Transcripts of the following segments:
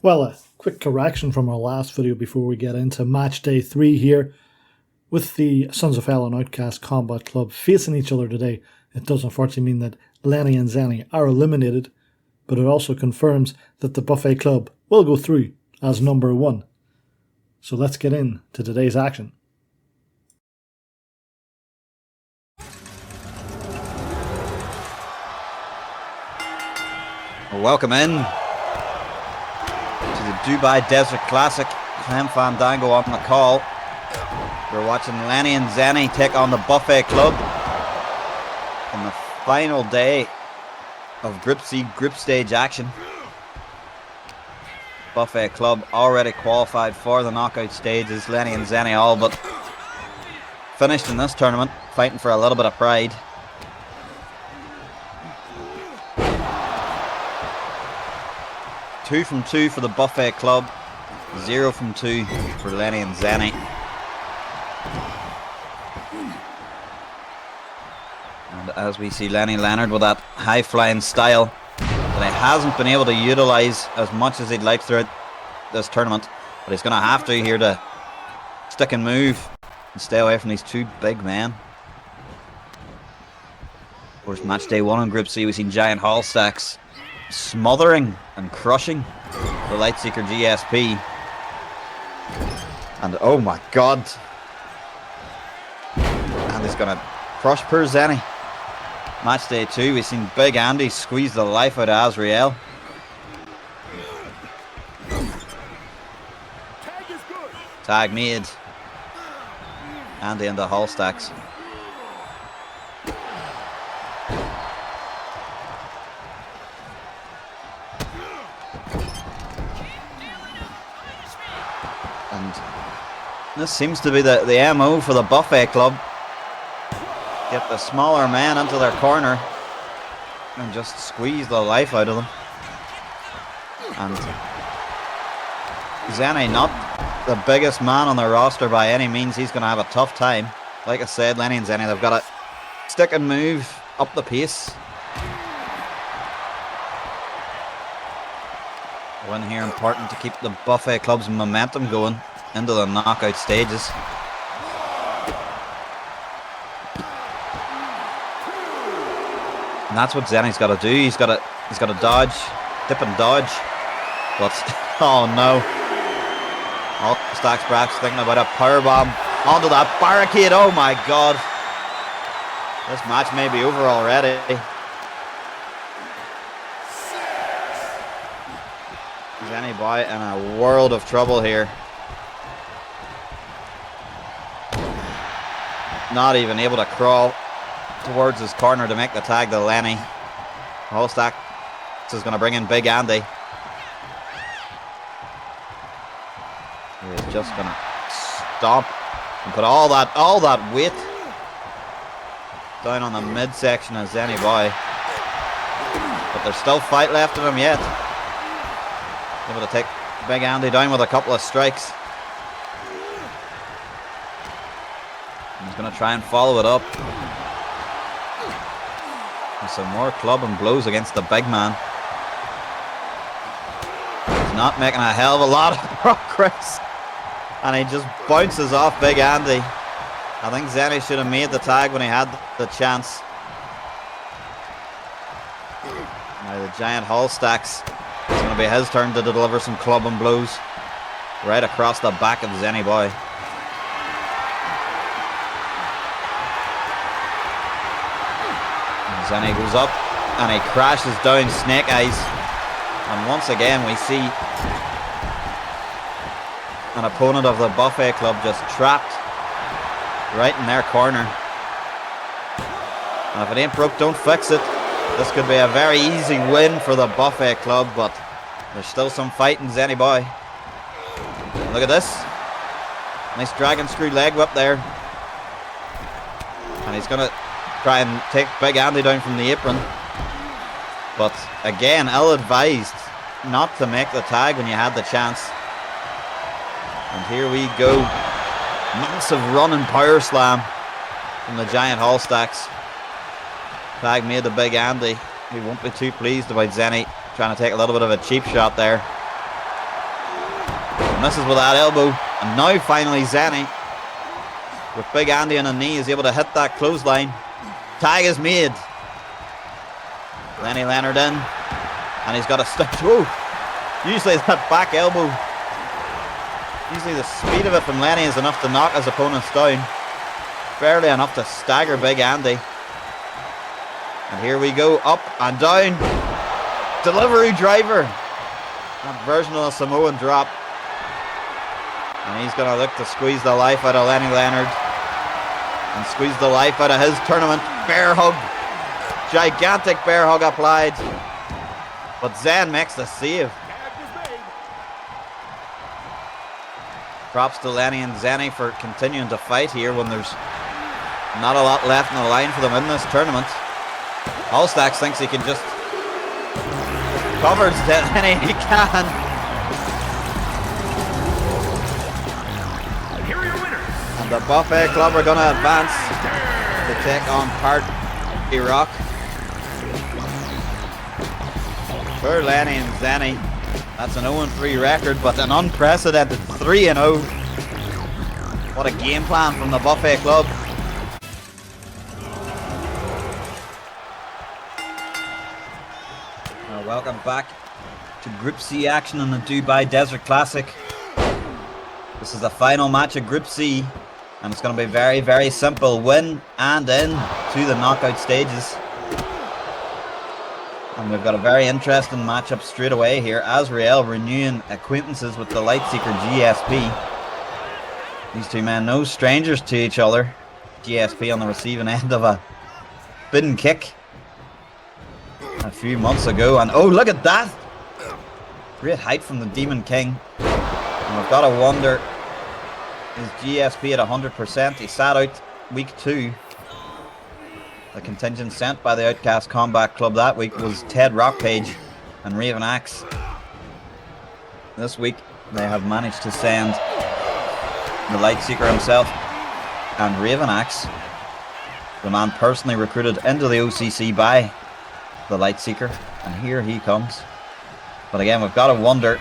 Well, a quick correction from our last video before we get into match day 3 here. With the Sons of Hell and Outcast Combat Club facing each other today, it does unfortunately mean that Lenny and Zenny are eliminated, but it also confirms that the Buffet Club will go through as number 1. So let's get into today's action. Welcome in to the Dubai Desert Classic. Clem Fandango on the call. We're watching Lenny and Zenny take on the Buffet Club in the final day of Group C group stage action. Buffet Club already qualified for the knockout stages. Lenny and Zenny all but finished in this tournament, fighting for a little bit of pride. Two from 2 for the Buffet Club, 0 from 2 for Lenny and Zenny. And as we see Lenny Leonard with that high-flying style that he hasn't been able to utilise as much as he'd like throughout this tournament, but he's going to have to here to stick and move and stay away from these two big men. Of course, match day 1 in Group C, we've seen Giant Hall Stacks smothering and crushing the Lightseeker GSP. And oh my god. And he's gonna crush poor Zenny. Match day 2, we've seen Big Andy squeeze the life out of Azrael. Tag made. Andy and the Hall Stacks. And this seems to be the MO for the Buffet Club. Get the smaller man into their corner and just squeeze the life out of them. And Zenny, not the biggest man on the roster by any means. He's going to have a tough time. Like I said, Lenny and Zenny, they've got to stick and move up the pace. Win here important to keep the Buffet Club's momentum going into the knockout stages. And that's what Zenny's got to do. He's got to dodge, dip and dodge. But oh no! All Stacks perhaps thinking about a powerbomb onto that barricade. Oh my god! This match may be over already. Zenny boy in a world of trouble here. Not even able to crawl towards his corner to make the tag to Lenny. Holstack is going to bring in Big Andy. He's just going to stomp and put all that weight down on the midsection of Zenny boy. But there's still fight left in him yet. Able to take Big Andy down with a couple of strikes. And he's going to try and follow it up. And some more club and blows against the big man. He's not making a hell of a lot of progress. And he just bounces off Big Andy. I think Zenny should have made the tag when he had the chance. Now the Giant Hall Stacks. It's going to be his turn to deliver some club and blows right across the back of Zenny boy. And Zenny goes up and he crashes down Snake Eyes. And once again we see an opponent of the Buffet Club just trapped right in their corner. And if it ain't broke, don't fix it. This could be a very easy win for the Buffet Club, but there's still some fight in Zenny boy. Look at this. Nice dragon screw leg whip there. And he's going to try and take Big Andy down from the apron. But again, ill-advised not to make the tag when you had the chance. And here we go. Massive running power slam from the Giant Hall Stacks. Tag made to Big Andy. He won't be too pleased about Zenny trying to take a little bit of a cheap shot there. misses with that elbow. And now finally Zenny, with Big Andy on a knee, is able to hit that clothesline. Tag is made. Lenny Leonard in. And he's got a stick. Whoa. Usually that back elbow, usually the speed of it from Lenny is enough to knock his opponents down. Barely enough to stagger Big Andy. And here we go, up and down. Delivery driver. That version of a Samoan drop. And he's going to look to squeeze the life out of Lenny Leonard. And squeeze the life out of his tournament. Bear hug. Gigantic bear hug applied. But Zen makes the save. Props to Lenny and Zenny for continuing to fight here when there's not a lot left in the line for them in this tournament. Allstacks thinks he can just covers Lenny. He can. And the Buffet Club are going to advance to take on Party Rock. For Lenny and Zenny, that's an 0-3 record, but an unprecedented 3-0. What a game plan from the Buffet Club. Welcome back to Group C action in the Dubai Desert Classic. This is the final match of Group C, and it's going to be very, very simple. Win and in to the knockout stages. And we've got a very interesting matchup straight away here. Azrael renewing acquaintances with the Lightseeker GSP. These two men no strangers to each other. GSP on the receiving end of a spin kick a few months ago. And oh, look at that! Great height from the Demon King. And we've got to wonder, is GSP at 100%? He sat out week 2. The contingent sent by the Outcast Combat Club that week was Ted Rockpage and Raven Axe. This week they have managed to send the Lightseeker himself and Raven Axe, the man personally recruited into the OCC by the Lightseeker, and here he comes. But again, we've got to wonder,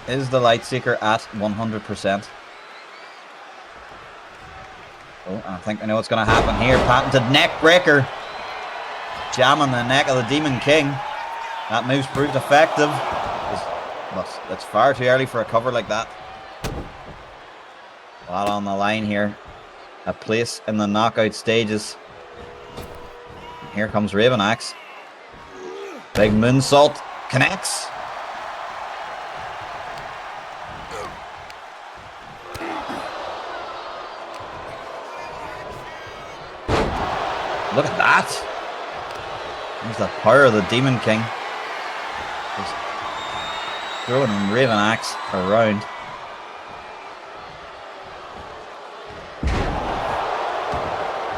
is the Lightseeker at 100%? Oh, I think I know what's going to happen here. Patented neck breaker. Jamming the neck of the Demon King. That move's proved effective. But it's far too early for a cover like that. A lot on the line here. A place in the knockout stages. Here comes Raven Axe. Big moonsault. Connects. Look at that. There's the power of the Demon King. Just throwing Raven Axe around.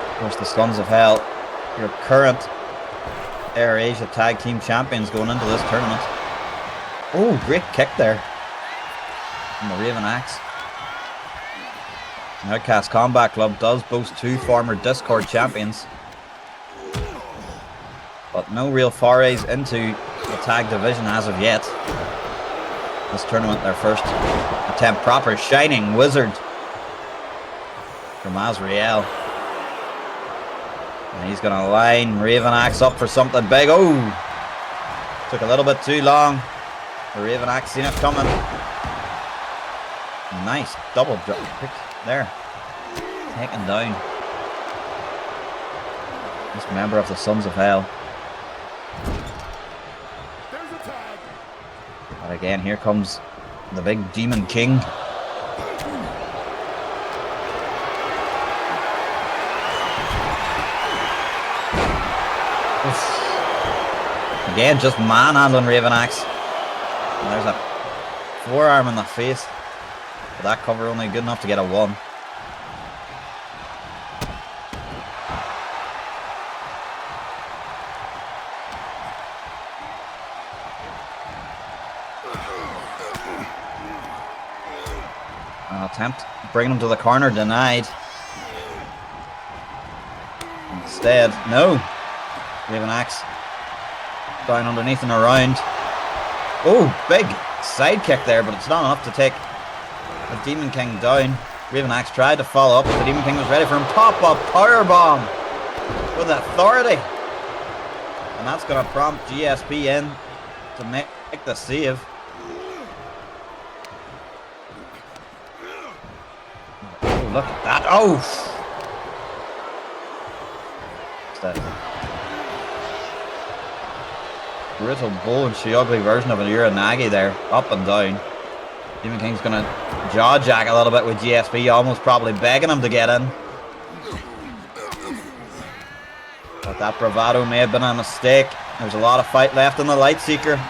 Of course, the Sons of Hell, your current Air Asia Tag Team Champions going into this tournament. Oh, great kick there from the Raven Axe. The Outcast Combat Club does boast 2 former Discord champions, but no real forays into the tag division as of yet. This tournament, their first attempt proper. Shining Wizard from Azrael. And he's going to line Raven Axe up for something big. Oh! Took a little bit too long. The Raven Axe seen it coming. Nice double drop kick there. Taken down. This member of the Sons of Hell. But again, here comes the big Demon King. Again, just manhandling Raven Axe. And there's a forearm in the face. But that cover only good enough to get a 1. An attempt bringing him to the corner, denied. Instead, no. Raven Axe down underneath and around. Oh, big side kick there, but it's not enough to take the Demon King down. Raven Axe tried to follow up, but the Demon King was ready for him. Pop-up powerbomb with authority. And that's going to prompt GSP in to make the save. Oh, look at that. Oh! Brutal bull and she ugly version of an Uranagi there, up and down. Demon King's gonna jaw jack a little bit with GSP, almost probably begging him to get in. But that bravado may have been a mistake. There's a lot of fight left in the Light Seeker.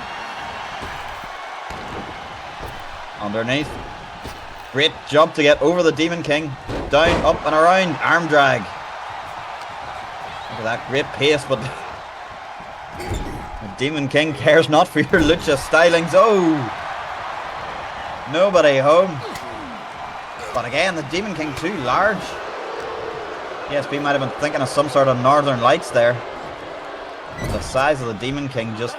Underneath. Great jump to get over the Demon King. Down, up and around. Arm drag. Look at that great pace, but the Demon King cares not for your lucha stylings. Oh! Nobody home. But again, the Demon King too large. GSP might have been thinking of some sort of Northern Lights there. The size of the Demon King just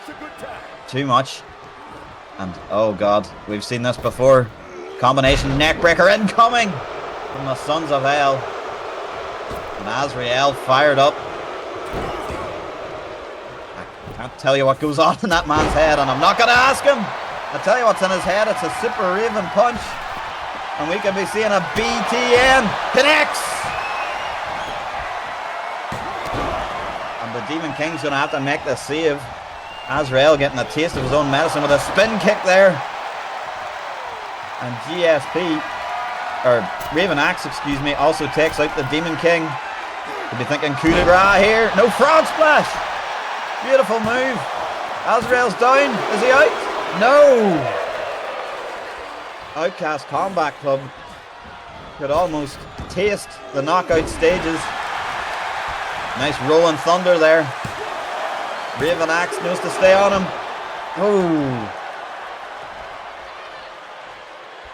too much. And oh god, we've seen this before. Combination neckbreaker incoming from the Sons of Hell. And Azrael fired up. I can't tell you what goes on in that man's head, and I'm not going to ask him. I tell you what's in his head, it's a super Raven punch. And we could be seeing a BTN. Connects! And the Demon King's going to have to make the save. Azrael getting a taste of his own medicine with a spin kick there. And GSP, or Raven Axe, excuse me, also takes out the Demon King. Could be thinking coup de grace here. No, frog splash! Beautiful move. Azrael's down. Is he out? No! Outcast Combat Club could almost taste the knockout stages. Nice rolling thunder there. Raven Axe knows to stay on him. Oh!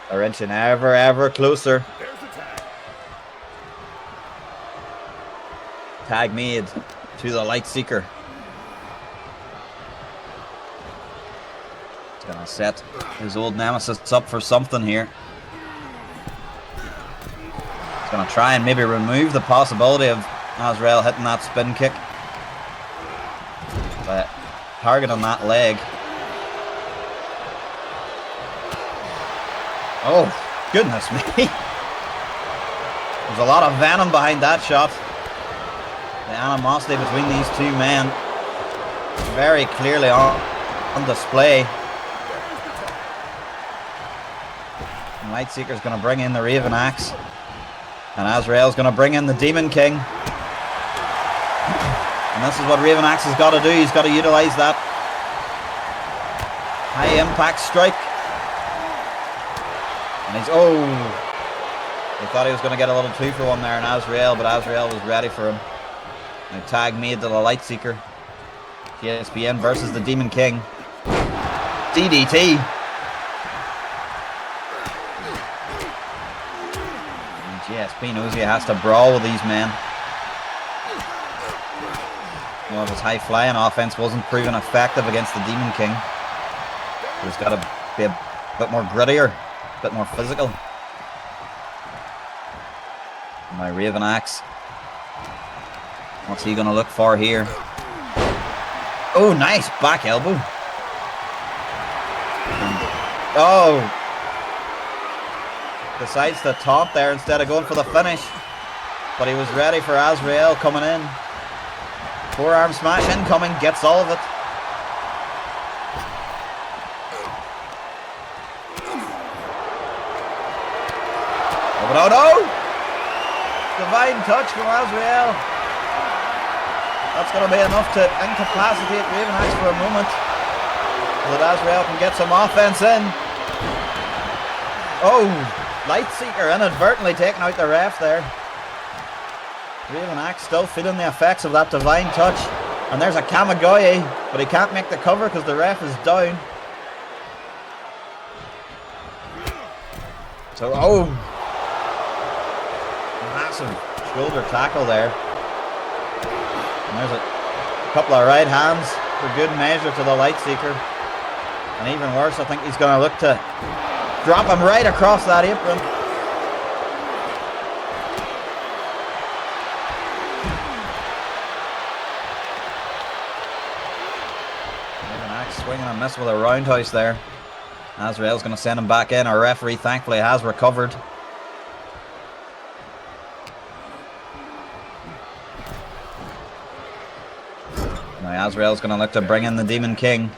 They're inching ever closer. Tag made to the Light Seeker. He's gonna set his old nemesis up for something here. He's gonna try and maybe remove the possibility of Azrael hitting that spin kick. But target on that leg. Oh, goodness me. There's a lot of venom behind that shot. The animosity between these two men very clearly on display. And Light Seeker's going to bring in the Raven Axe. And Azrael's going to bring in the Demon King. And this is what Raven Axe has got to do. He's got to utilize that high impact strike. And he's, oh, he thought he was going to get a little 2-for-1 there in Azrael, but Azrael was ready for him. Now tag made to the Light Seeker. GSPN versus the Demon King. DDT. And GSP knows he has to brawl with these men. Well, his high flying offense wasn't proving effective against the Demon King. But he's got to be a bit more grittier. A bit more physical. My Raven Axe. What's he gonna look for here? Oh, nice back elbow. Oh, decides to taunt there instead of going for the finish. But he was ready for Azrael coming in. Forearm smash incoming, gets all of it. But oh no! Divine touch from Azrael. That's going to be enough to incapacitate Raven Axe for a moment. So that Azrael can get some offense in. Oh! Light Seeker inadvertently taking out the ref there. Raven Axe still feeling the effects of that divine touch. And there's a Kamigoye, but he can't make the cover because the ref is down. So, oh! Massive shoulder tackle there. And there's a couple of right hands for good measure to the Light Seeker. And even worse, I think he's going to look to drop him right across that apron. Swinging and miss with a roundhouse there. Azrael's going to send him back in. Our referee thankfully has recovered. Now Azrael's going to look to bring in the Demon King.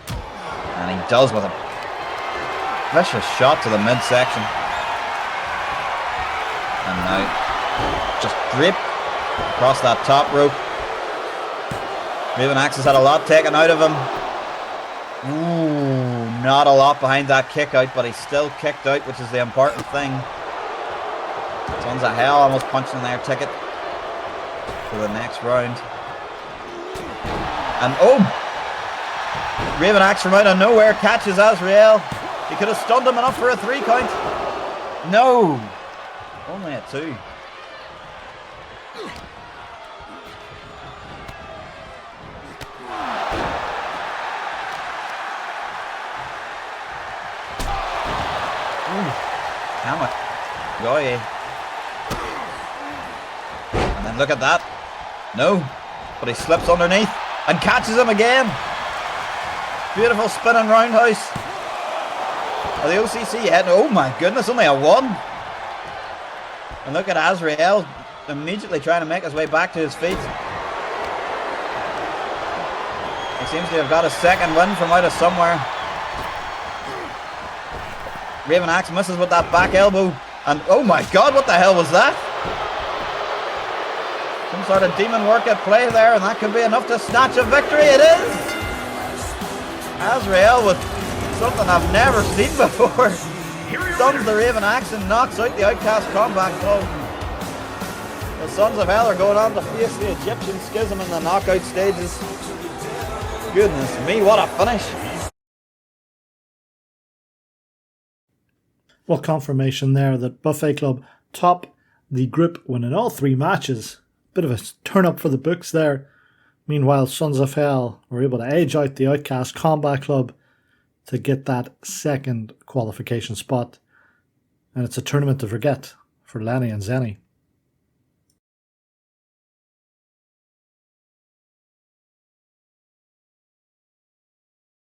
And he does with a vicious shot to the midsection. And now just draped across that top rope. Raven Axe has had a lot taken out of him. Ooh, not a lot behind that kick out, but he's still kicked out, which is the important thing. Sons of Hell almost punching their ticket for the next round. And oh! Raven Axe from out of nowhere catches Azrael. He could have stunned him enough for a 3 count. No! Only a 2. Hammer. Goye. And then look at that. No. But he slips underneath and catches him again. Beautiful spinning roundhouse. Oh, the OCC head. Oh my goodness, only a 1. And look at Azrael immediately trying to make his way back to his feet. He seems to have got a second win from out of somewhere. Raven Axe misses with that back elbow. And oh my god, what the hell was that? Some sort of demon work at play there, and that could be enough to snatch a victory. It is! Azrael with something I've never seen before. Stuns the Raven Axe and knocks out the Outcast Combat Club. The Sons of Hell are going on to face the Egyptian Schism in the knockout stages. Goodness me, what a finish. Well, confirmation there that Buffet Club top the group, winning all 3 matches. Bit of a turn up for the books there. Meanwhile, Sons of Hell were able to edge out the Outcast Combat Club to get that second qualification spot. And it's a tournament to forget for Lanny and Zenny.